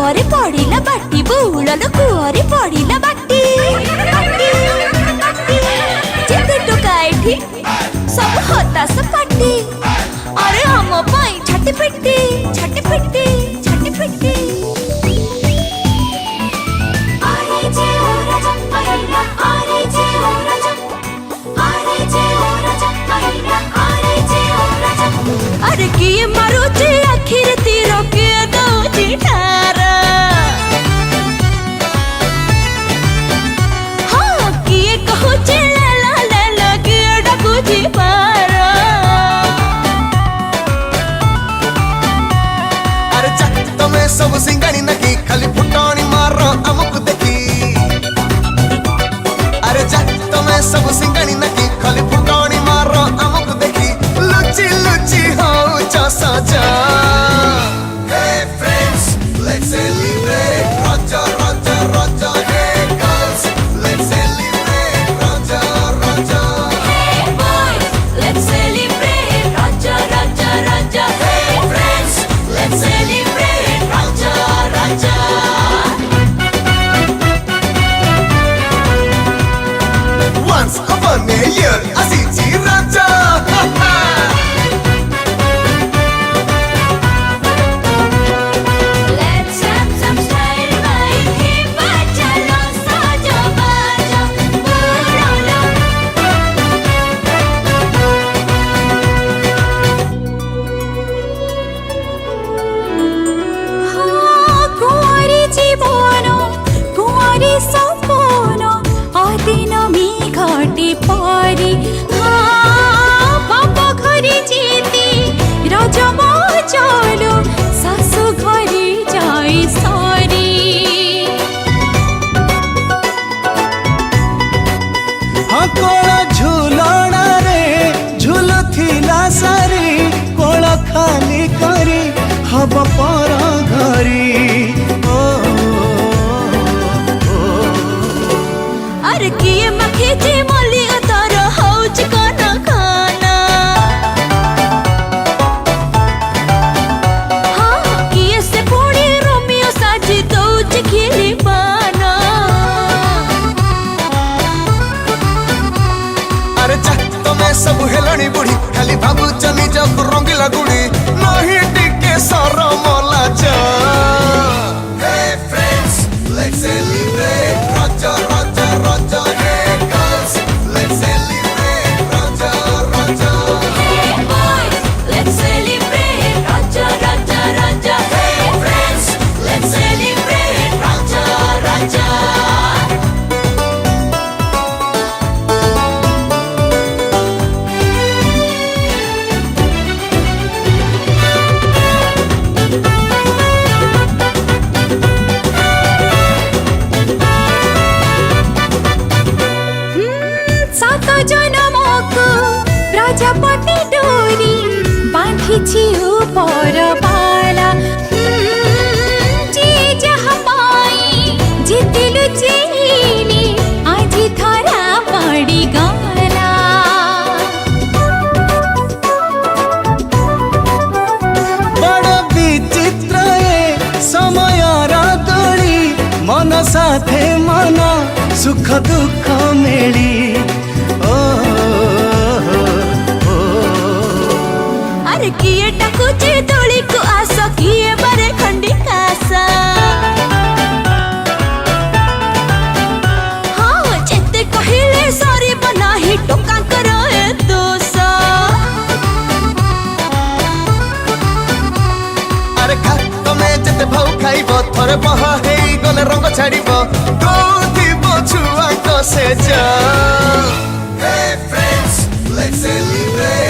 कुआरे पड़िला बाटी बुलल कुआरे पड़िला बाटी जेते टोका एठी सब हताश पाटी अरे हम पाई छाटी पिटी छाटी पिटी छाटी पिटी अरे जे ओ राजा आइला अरे जे ओ राजा अरे जे ओ राजा आइला अरे जे ओ राजा अरे किए मारुची आखिर तीर के दौची ठारा हाँ किए कहूची लेला लेला किए डाकुची पारा अरे चक तमे सब सिंगानी नकी खाली फुटाणी मारो अमुक देखी अरे चक तमे सब सिंगानी नकी खाली फुटाणी मारो अमुक देखी लुची लुची हो चसा जा Hey friends, let's celebrate Raja, Raja, Raja. Hey girls, let's celebrate Raja, Raja. Hey boys, let's celebrate Raja, Raja, Raja. Hey friends, let's celebrate Raja, Raja. Once upon a year, Asiji Raja. Let's have some style, my hip chalo sajo bajo burolo. हाँ कुंवारी जीवन कुंवारी सपन अदिन मी घटी परी हाँ बाप घरे जेती रजम चलो सासु घरे जाई सरी हाँ कोल झूलना रे झूलुथिला सारी कोल खाली करी हब पर घरी ओ, अरे किए मखेची मोली अतर हौच कना खाना हाँ किए से पुणी रोमियो साजी दौच खिली पाना अरे चक तमे सब हेलणी बुढ़ी खाली भाबु चनी जब रंगीला गुड़ी नहीं टिके सरम लाजा Hey friends, let's celebrate Raja, Raja, Raja. Hey girls, let's celebrate Raja, Raja. Hey boys, let's celebrate Raja, Raja, Raja. Hey friends, let's celebrate Raja, Raja. सात जनमको प्रजापति डोरी बाँधिछि ऊपर बाला जे जहाँ पाई जितिलु चेली आज धरा पड़ी गला बड़ विचित्र ए समयर दोली मन साथे मन सुख दुख मेली ओ, ओ, अरे किए डाकुची दोली को आस किए बारे खंडी कासा हाँ जेते कहिले सरी बनाही टोका करो ए दोसा अरे खा तमे जते भाउ खाइबो थरे बहा हेई गले रंग छाड़िबो दोथिबो छुआ को से जा Hey friends, let's celebrate